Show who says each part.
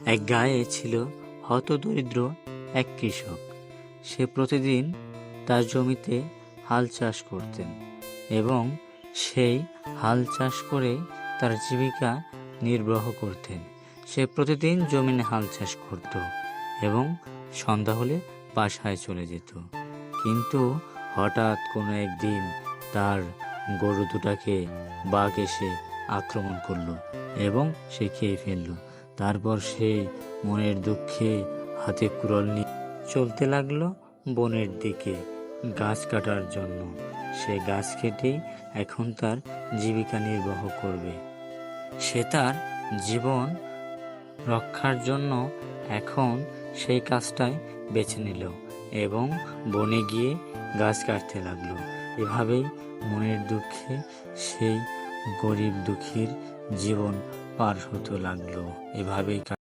Speaker 1: এক গাঁয়ে ছিল হতদরিদ্র এক কৃষক। সে প্রতিদিন তার জমিতে হাল চাষ করতেন এবং সেই হাল চাষ করে তার জীবিকা নির্বাহ করতেন। সে প্রতিদিন জমিনে হাল চাষ করত এবং সন্ধ্যা হলে বাসায় চলে যেত। কিন্তু হঠাৎ কোনো একদিন তার গরু দুটাকে বাঘ এসে আক্রমণ করলো এবং সে খেয়ে ফেললো। তারপর সে মনের দুঃখে হাতে কুড়াল নিয়ে চলতে লাগলো বনের দিকে গাছ কাটার জন্য। সে গাছ কেটেই এখন তার জীবিকা নির্বাহ করবে। সে তার জীবন রক্ষার জন্য এখন সেই কাজটাই বেছে নিল এবং বনে গিয়ে গাছ কাটতে লাগলো। এভাবেই মনের দুঃখে সেই গরিব দুঃখীর জীবন পার হতে লাগলো। এভাবেই